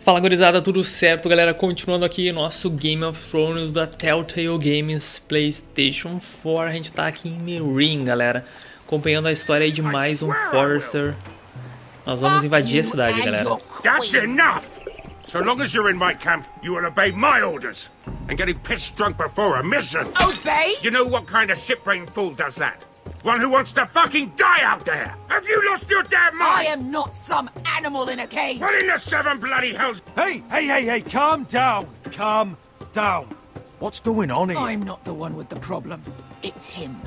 Fala gurizada, tudo certo galera? Continuando aqui nosso Game of Thrones da Telltale Games PlayStation 4. A gente tá aqui em Meereen, galera, acompanhando a história aí de mais um Forester. Nós vamos invadir a cidade, galera. That's enough! So long as you're in my camp, you will obey my orders. And getting pissed drunk before a mission. Obey? You know what kind of shit-brained fool does that? One who wants to fucking die out there! Have you lost your damn mind? I am not some animal in a cage! What in the seven bloody hells? Hey, calm down. Calm down. What's going on here? I'm not the one with the problem. It's him.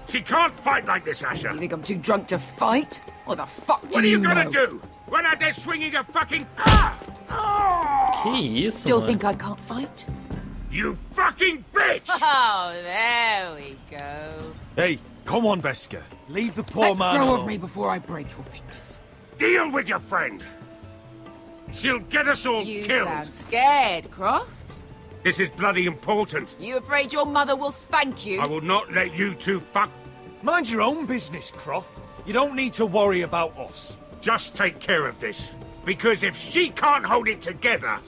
She can't fight like this, Asher. You think I'm too drunk to fight? What the fuck do What are you know? gonna do? Run out there swinging a fucking... Ah! Oh! Que isso, Still mano? think I can't fight? You fucking bitch! Oh, there we go. Hey, come on, Beskar. Leave the poor Let man go alone. of me before I break your fingers. Deal with your friend. She'll get us all You killed. sound scared, Croft. This is bloody important. You afraid your mother will spank you? I will not let you two fuck... Mind your own business, Croft. You don't need to worry about us. Just take care of this. Because if she can't hold it together,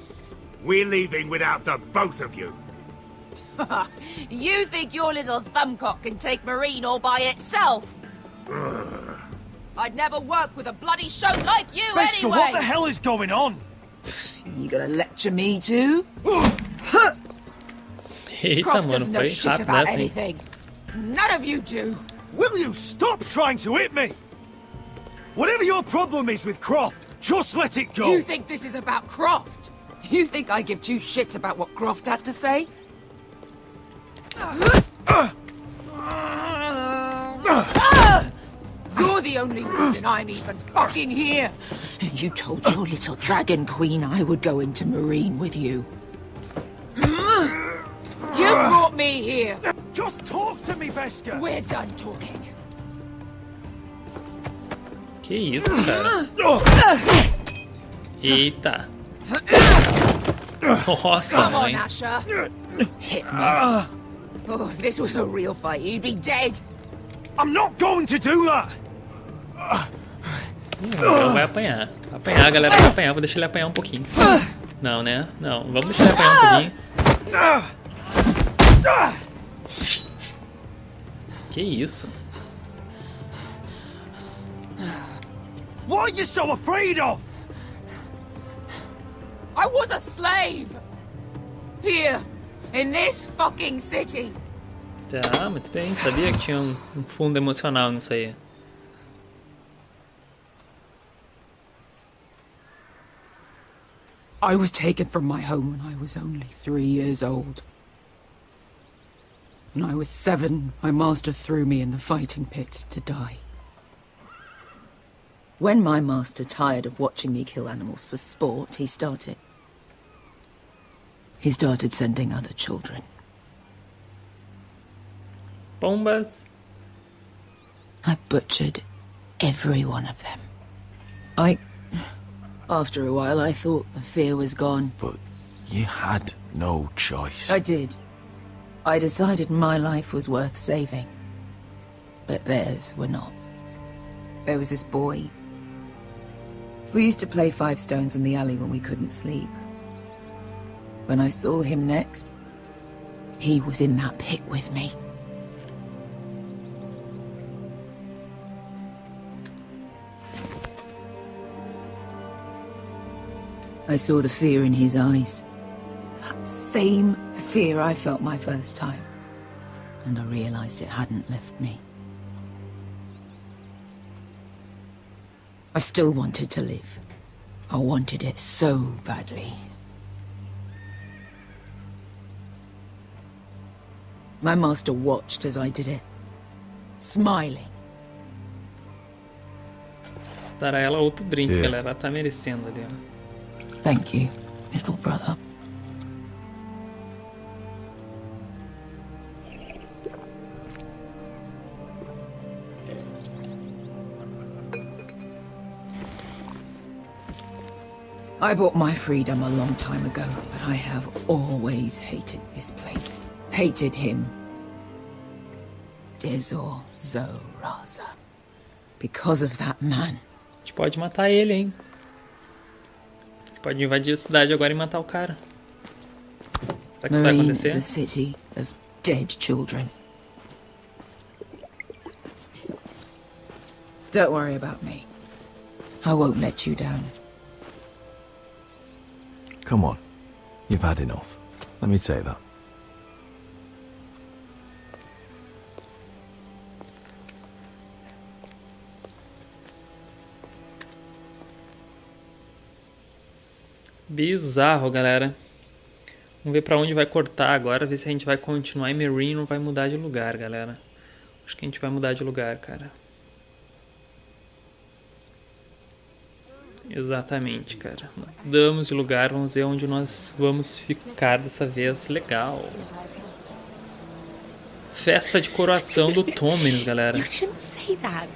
we're leaving without the both of you. You think your little thumbcock can take Marine all by itself? I'd never work with a bloody show like you Beskar, anyway! what the hell is going on? You gonna lecture me too? Eita, Croft mano, doesn't know foi shit rápido about essa, hein? anything. None of you do. Will you stop trying to hit me? Whatever your problem is with Croft, just let it go. You think this is about Croft? You think I give two shits about what Croft has to say? You're the only reason I'm even fucking here. You told your little dragon queen I would go into Marine with you. You brought me here. Just talk to me, Beskar. We're done talking. Que isso, cara? Eita. Nossa, Come on, mãe. Asher. Hit me. Oh, if this was a real fight, you'd be dead. I'm not going to do that. Não, vai apanhar. Vai apanhar, galera, vai apanhar. Vou deixar ele apanhar um pouquinho. Não, né? Não, vamos deixar ele apanhar um pouquinho. Que isso? What are you so afraid of? I was a slave. Here, in this fucking city. Tá, muito bem. Sabia que tinha um fundo emocional nisso aí. I was taken from my home when I was only 3 years old. When I was 7, my master threw me in the fighting pits to die. When my master tired of watching me kill animals for sport, he started sending other children. Bombas. I butchered every one of them. After a while, I thought the fear was gone. But you had no choice. I did. I decided my life was worth saving. But theirs were not. There was this boy. We used to play 5 stones in the alley when we couldn't sleep. When I saw him next, he was in that pit with me. I saw the fear in his eyes. That same fear I felt my first time. And I realized it hadn't left me. I still wanted to live. I wanted it so badly. My master watched as I did it, smiling. Dará ela outro drink, Yeah. galera. Ela tá merecendo ali, ó. Thank you, little brother. I bought my freedom a long time ago, but I have always hated this place. Hated him. Dezor Zoraza. Because of that man. A gente pode matar ele, hein? Pode invadir a cidade agora e matar o cara. Será que isso vai Marine's a acontecer? city of dead children. Don't worry about me. I won't let you down. Come on. You've had enough. Let me say that. Bizarro, galera. Vamos ver pra onde vai cortar agora, ver se a gente vai continuar em Meereen ou vai mudar de lugar, galera. Acho que a gente vai mudar de lugar, cara. Exatamente, cara. Mudamos de lugar, vamos ver onde nós vamos ficar dessa vez. Legal. Festa de coroação do Tommen, galera. You shouldn't say that.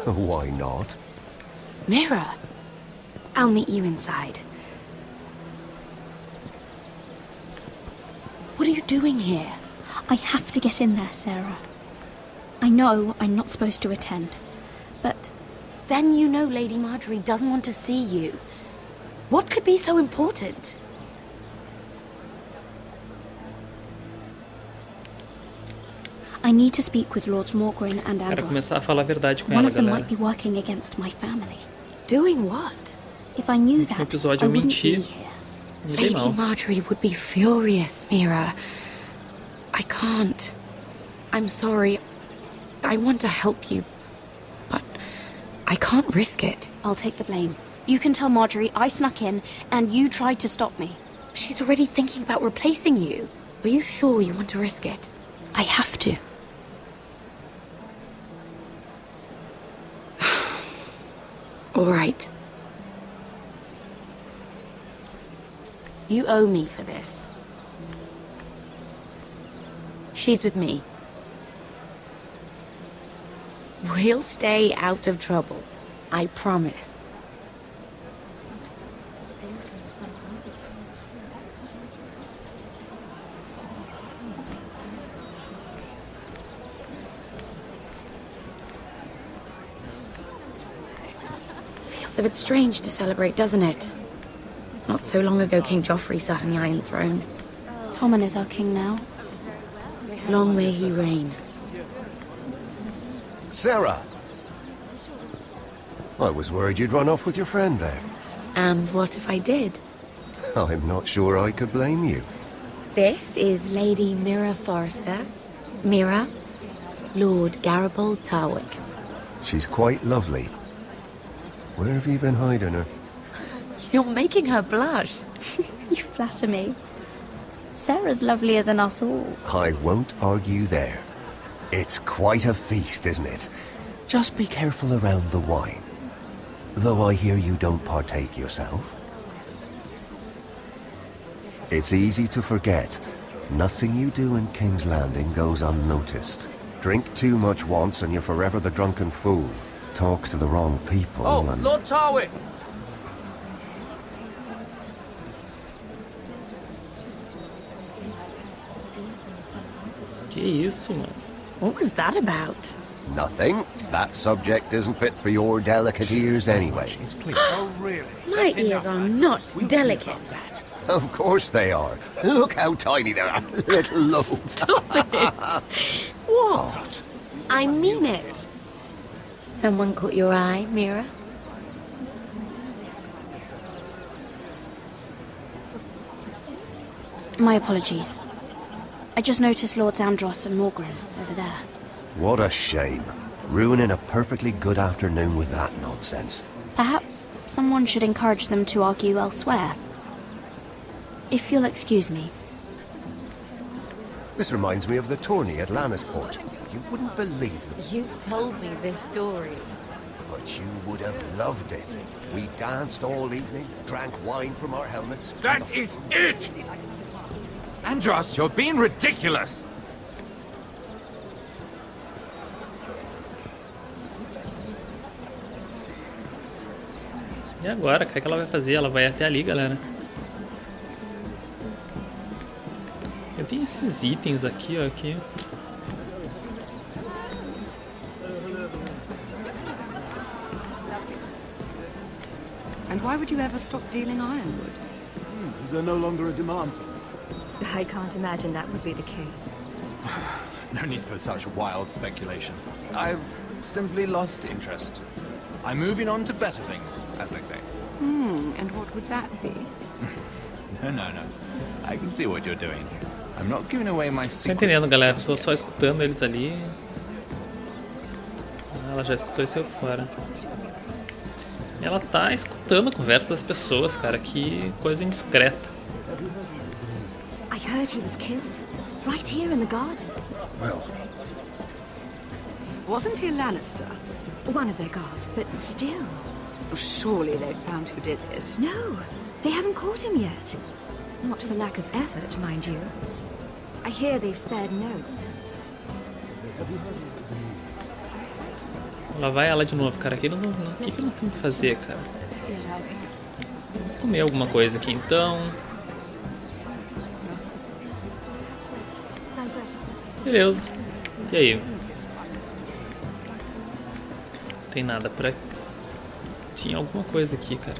Why not? Mira, I'll meet you inside. What are you doing here? I have to get in there, Sarah. I know I'm not supposed to attend, but Then you know Lady Marjorie doesn't want to see you. What could be so important? I need to speak with Lords Morgren and Quero Andros. começar a falar a verdade com One ela, of them galera. might be working against my family. Doing what? If I knew No that, episódio I eu wouldn't menti. be here. Me dei Lady mal. Marjorie would be furious, Mira. I can't. I'm sorry. I want to help you, but I can't risk it. I'll take the blame. You can tell Marjorie I snuck in and you tried to stop me. She's already thinking about replacing you. Are you sure you want to risk it? I have to. All right. You owe me for this. She's with me. We'll stay out of trouble. I promise. Feels a bit strange to celebrate, doesn't it? Not so long ago, King Joffrey sat on the Iron Throne. Tommen is our king now. Long may he reign. Sarah! I was worried you'd run off with your friend there. And what if I did? I'm not sure I could blame you. This is Lady Mira Forrester. Mira, Lord Garibaldi Tarwick. She's quite lovely. Where have you been hiding her? You're making her blush. You flatter me. Sarah's lovelier than us all. I won't argue there. It's quite a feast, isn't it? Just be careful around the wine. Though I hear you don't partake yourself. It's easy to forget. Nothing you do in King's Landing goes unnoticed. Drink too much once and you're forever the drunken fool. Talk to the wrong people and... Lord Tarwick! Que isso, mano? What was that about? Nothing. That subject isn't fit for your delicate ears anyway. Oh, really? My ears are not delicate. Of course they are. Look how tiny they are. Little lobes. Stop it. What? I mean it. Someone caught your eye, Mira? My apologies. I just noticed Lords Andros and Morgren over there. What a shame. Ruining a perfectly good afternoon with that nonsense. Perhaps someone should encourage them to argue elsewhere. If you'll excuse me. This reminds me of the tourney at Lannisport. You wouldn't believe them, You've told me this story. but you would have loved it. We danced all evening, drank wine from our helmets. That is it! Andros, you're being ridiculous! E agora? O que é que ela vai fazer? Ela vai até ali, galera. Eu tenho esses itens aqui, ó. Aqui. And why would you ever stop dealing ironwood? Is there no longer a demand for it? I can't imagine that would be the case. No need for such wild speculation. I've simply lost interest. I'm moving on to better things, as they say. And what would that be? No. I can see what you're doing. I'm not giving away my Tá secrets. entendendo, galera? Tô só escutando eles ali. Ela já escutou e saiu fora. Ela tá escutando a conversa das pessoas, cara. Que coisa indiscreta. I heard he was killed. Right here in the garden. Well, Wasn't he a Lannister? One of their guard, but still. Surely they found who did it. No, they haven't caught him yet. Not for lack of effort, mind you. I hear they've spared no expense. Lá vai ela de novo, cara. O que nós temos que fazer, cara? Vamos comer alguma coisa aqui, então. Beleza. E aí? Não tem nada pra... Tinha alguma coisa aqui, cara.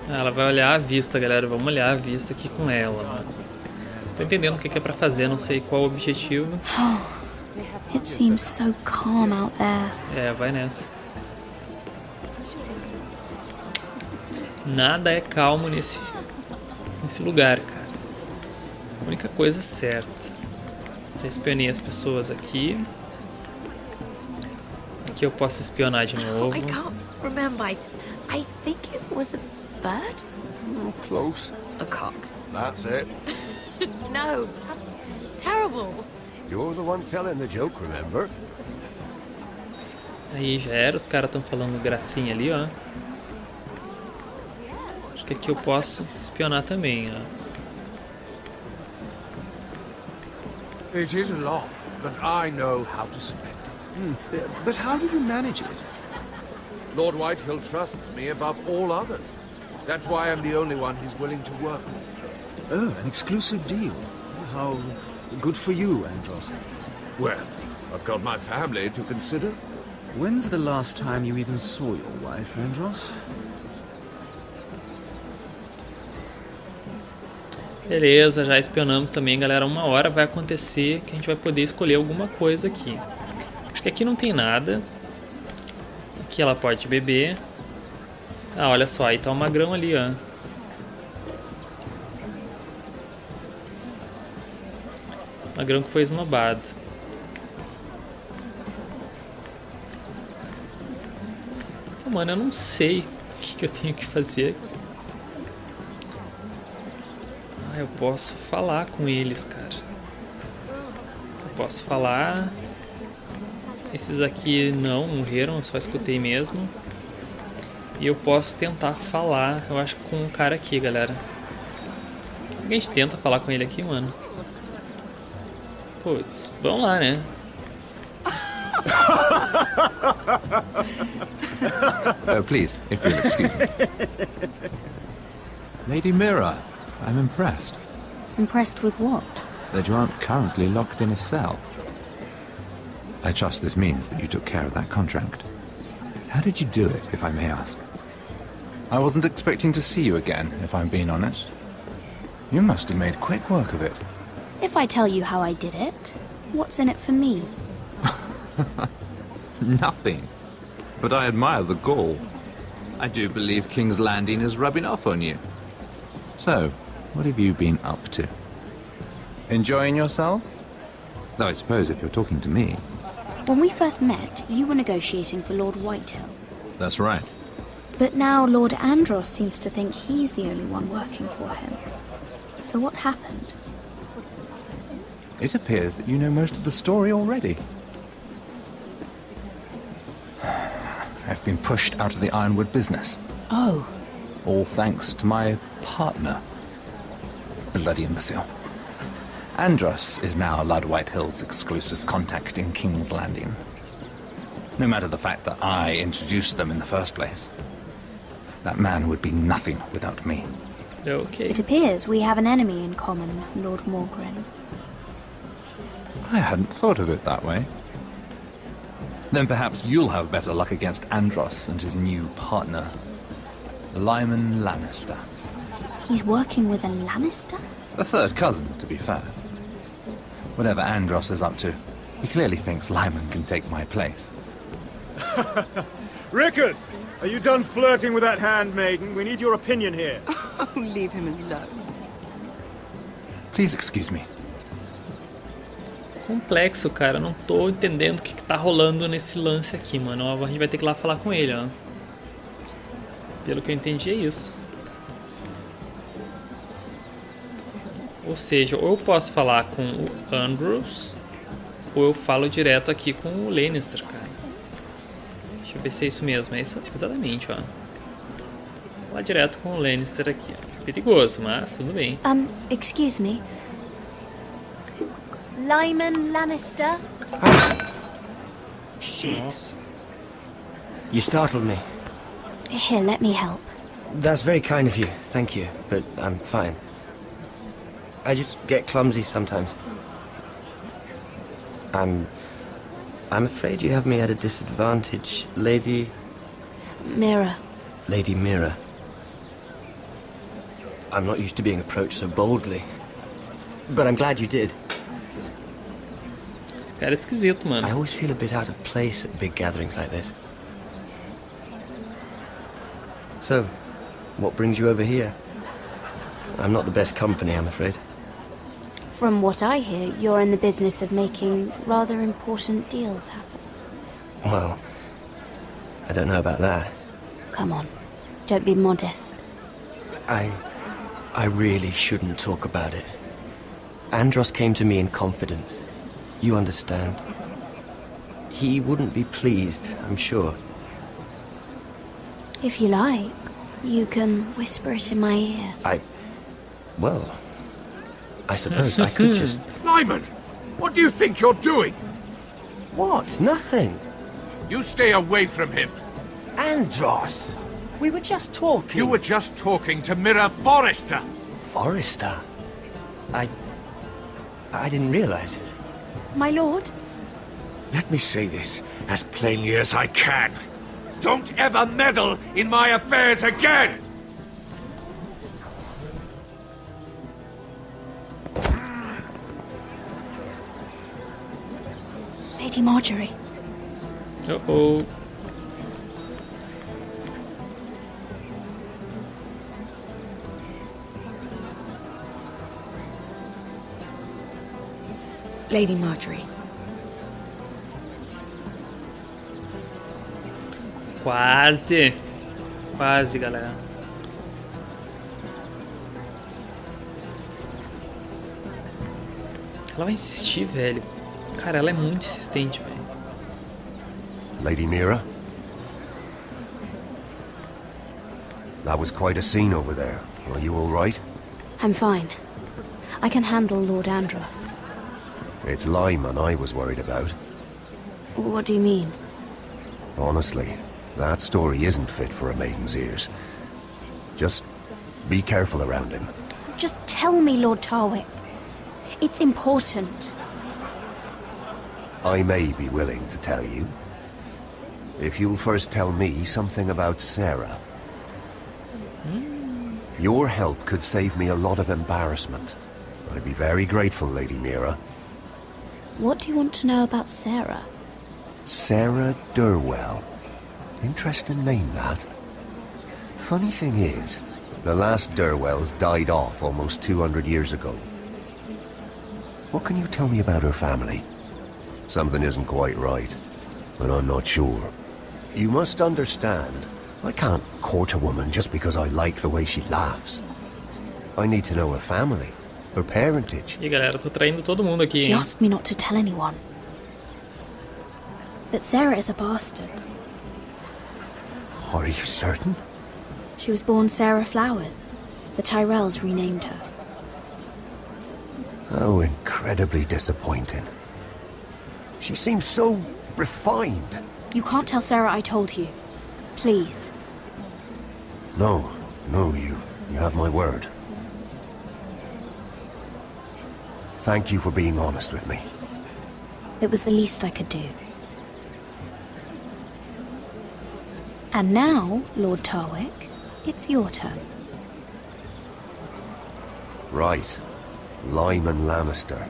Ah, ela vai olhar a vista, galera. Vamos olhar a vista aqui com ela. Né? Tô entendendo o que é pra fazer, não sei qual o objetivo. It seems so calm out there. É, vai nessa. Nada é calmo nesse lugar, cara. A única coisa certa. Já espionei as pessoas aqui. Aqui eu posso espionar de novo. I can't remember. I think it was a bird? close. A cock. That's it. No, that's terrible. You're the one telling the joke, remember? Aí já era, os caras estão falando gracinha ali, ó. Acho que aqui eu posso espionar também, ó. It isn't long, but I know how to spend it. But how did you manage it? Lord Whitehill trusts me above all others. That's why I'm the only one he's willing to work with. Oh, an exclusive deal. How good for you, Andros. Well, I've got my family to consider. When's the last time you even saw your wife, Andros? Beleza, já espionamos também, galera. Uma hora vai acontecer que a gente vai poder escolher alguma coisa aqui. Acho que aqui não tem nada. Aqui ela pode beber. Ah, olha só, aí tá o magrão ali, ó. Magrão que foi esnobado. Oh, mano, eu não sei o que eu tenho que fazer aqui. Ah, eu posso falar com eles, cara. Eu posso falar. Esses aqui não morreram, eu só escutei mesmo. E eu posso tentar falar, eu acho, com o cara aqui, galera. A gente tenta falar com ele aqui, mano. Putz, vamos lá, né? Please, if you'll excuse me. Lady Mira, I'm impressed Impressed with what? that you aren't currently locked in a cell. I trust this means that you took care of that contract. How did you do it, if I may ask? I wasn't expecting to see you again, if I'm being honest. You must have made quick work of it. If I tell you how I did it, what's in it for me? Nothing. But I admire the gall. I do believe King's Landing is rubbing off on you. So, what have you been up to? Enjoying yourself? Though I suppose if you're talking to me... When we first met, you were negotiating for Lord Whitehill. That's right. But now Lord Andros seems to think he's the only one working for him. So what happened? It appears that you know most of the story already. I've been pushed out of the ironwood business. Oh. All thanks to my partner. Bloody imbecile. Andros is now Lord Whitehill's exclusive contact in King's Landing. No matter the fact that I introduced them in the first place. That man would be nothing without me. Okay. It appears we have an enemy in common, Lord Morgren. I hadn't thought of it that way. Then perhaps you'll have better luck against Andros and his new partner, Lyman Lannister. He's working with a Lannister? A third cousin, to be fair. Whatever Andros is up to, he clearly thinks Lyman can take my place. Rickard, are you done flirting with that handmaiden? We need your opinion here. Oh, leave him alone. Please excuse me. Complexo, cara. Não tô entendendo o que tá rolando nesse lance aqui, mano. A gente vai ter que ir lá falar com ele, ó. Pelo que eu entendi é isso. Ou seja, ou eu posso falar com o Andros, ou eu falo direto aqui com o Lannister, cara. Deixa eu ver se é isso mesmo. É isso exatamente, ó. Vou falar direto com o Lannister aqui, ó. Perigoso, mas tudo bem. Excuse me. Lyman Lannister? Shit. Nossa. You startled me. Here, let me help. That's very kind of you, thank you, but I'm fine. I just get clumsy sometimes. I'm afraid you have me at a disadvantage, Lady... Mira. Lady Mira. I'm not used to being approached so boldly. But I'm glad you did. Esse cara é esquisito, mano. I always feel a bit out of place at big gatherings like this. So, what brings you over here? I'm not the best company, I'm afraid. From what I hear, you're in the business of making rather important deals happen. Well, I don't know about that. Come on, don't be modest. I really shouldn't talk about it. Andros came to me in confidence. You understand? He wouldn't be pleased, I'm sure. If you like, you can whisper it in my ear. Well, I suppose I could just... Lyman! What do you think you're doing? What? Nothing. You stay away from him. Andros! We were just talking. You were just talking to Mira Forrester. Forrester? I didn't realize. My lord? Let me say this as plainly as I can. Don't ever meddle in my affairs again! Lady Marjorie. Uh-oh. Lady Marjorie. Quase. Quase, galera. Ela vai insistir, velho. Cara, ela é muito insistente, velho. Lady Mira? That was quite a scene over there. Are you all right? I'm fine. I can handle Lord Andros. It's Lyman I was worried about. What do you mean? Honestly, that story isn't fit for a maiden's ears. Just be careful around him. Just tell me, Lord Tarwick. It's important. I may be willing to tell you. If you'll first tell me something about Sarah. Your help could save me a lot of embarrassment. I'd be very grateful, Lady Mira. What do you want to know about Sarah? Sarah Durwell. Interesting name, that. Funny thing is, the last Durwells died off almost 200 years ago. What can you tell me about her family? Something isn't quite right, but I'm not sure. You must understand, I can't court a woman just because I like the way she laughs. I need to know her family, her parentage. E galera, tô traindo todo mundo aqui, She hein? asked me not to tell anyone. But Sarah is a bastard. Are you certain? She was born Sarah Flowers. The Tyrells renamed her. Oh, incredibly disappointing. She seems so refined. You can't tell Sarah I told you. Please. No, you have my word. Thank you for being honest with me. It was the least I could do. And now, Lord Tarwick, It's your turn. Right. Lyman Lannister.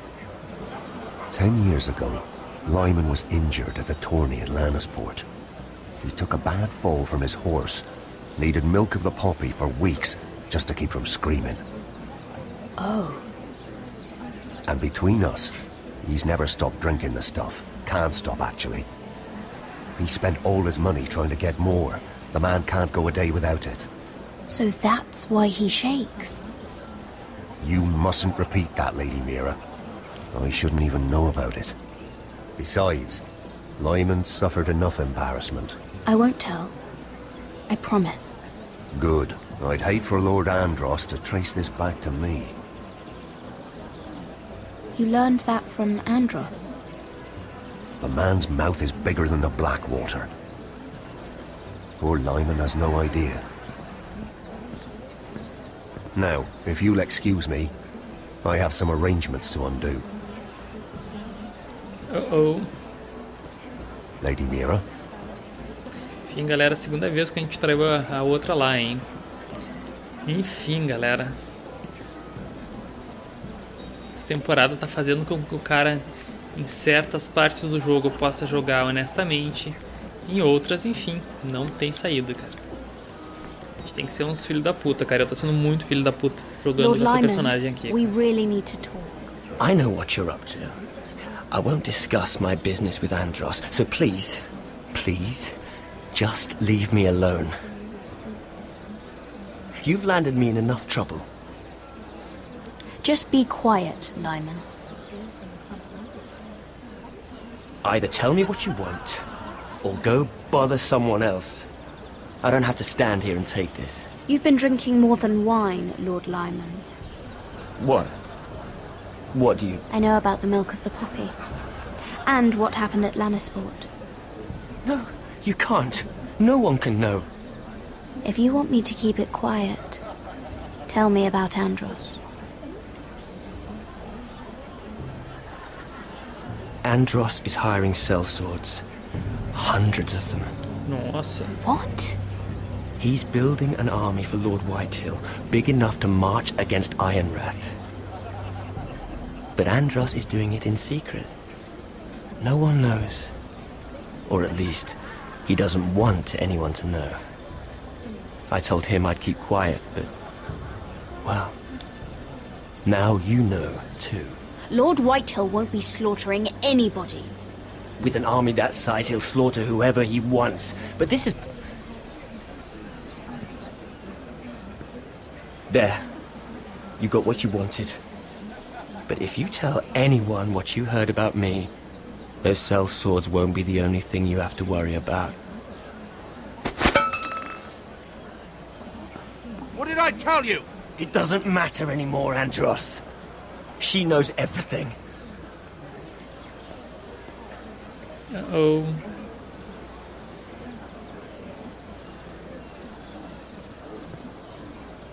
10 years ago, Lyman was injured at the tourney at Lannisport. He took a bad fall from his horse. Needed milk of the poppy for weeks just to keep from screaming. Oh. And between us, he's never stopped drinking the stuff. Can't stop, actually. He spent all his money trying to get more. The man can't go a day without it. So that's why he shakes. You mustn't repeat that, Lady Mira. I shouldn't even know about it. Besides, Lyman suffered enough embarrassment. I won't tell. I promise. Good. I'd hate for Lord Andros to trace this back to me. You learned that from Andros? The man's mouth is bigger than the Blackwater. Poor Lyman has no idea. Now, if you'll excuse me, I have some arrangements to undo. Uh-oh. Lady Mira? Enfim, galera, segunda vez que a gente traiu a outra lá, hein? Enfim, galera. Essa temporada tá fazendo com que o cara, em certas partes do jogo, possa jogar honestamente. Em outras, enfim, não tem saída, cara. A gente tem que ser uns filhos da puta, cara. Eu tô sendo muito filho da puta jogando Lord com essa Lyman, personagem aqui. we really need to talk. I know what you're up to. I won't discuss my business with Andros, so please, just leave me alone. You've landed me in enough trouble. Just be quiet, Lyman. Either tell me what you want, or go bother someone else. I don't have to stand here and take this. You've been drinking more than wine, Lord Lyman. What? What do you... I know about the milk of the poppy. And what happened at Lannisport. No, you can't. No one can know. If you want me to keep it quiet, tell me about Andros. Andros is hiring sellswords. Hundreds of them. Nossa. What? He's building an army for Lord Whitehill, big enough to march against Ironrath. But Andros is doing it in secret. No one knows. Or at least, he doesn't want anyone to know. I told him I'd keep quiet, but... well... now you know, too. Lord Whitehill won't be slaughtering anybody. With an army that size, he'll slaughter whoever he wants. But this is... there. You got what you wanted. But if you tell anyone what you heard about me, those sellswords won't be the only thing you have to worry about. What did I tell you? It doesn't matter anymore, Andros. She knows everything. Uh-oh.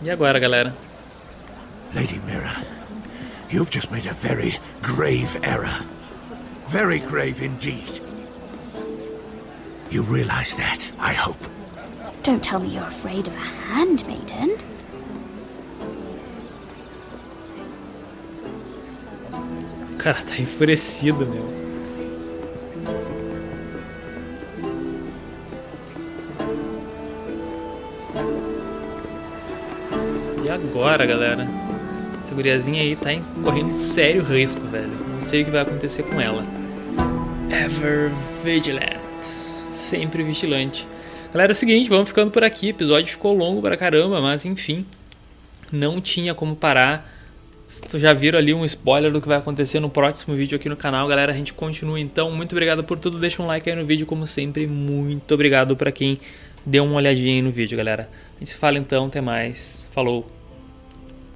E agora, galera? Lady Mira, you've just made a very grave error. Very grave indeed. You realize that, I hope. Don't tell me you're afraid of a handmaiden. O cara tá enfurecido, meu. E agora, galera? Essa guriazinha aí tá correndo sério risco, velho. Não sei o que vai acontecer com ela. Ever vigilant. Sempre vigilante. Galera, é o seguinte, vamos ficando por aqui. O episódio ficou longo pra caramba, mas enfim. Não tinha como parar. Vocês já viram ali um spoiler do que vai acontecer no próximo vídeo aqui no canal, galera. A gente continua então. Muito obrigado por tudo. Deixa um like aí no vídeo, como sempre. Muito obrigado pra quem deu uma olhadinha aí no vídeo, galera. A gente se fala então. Até mais. Falou.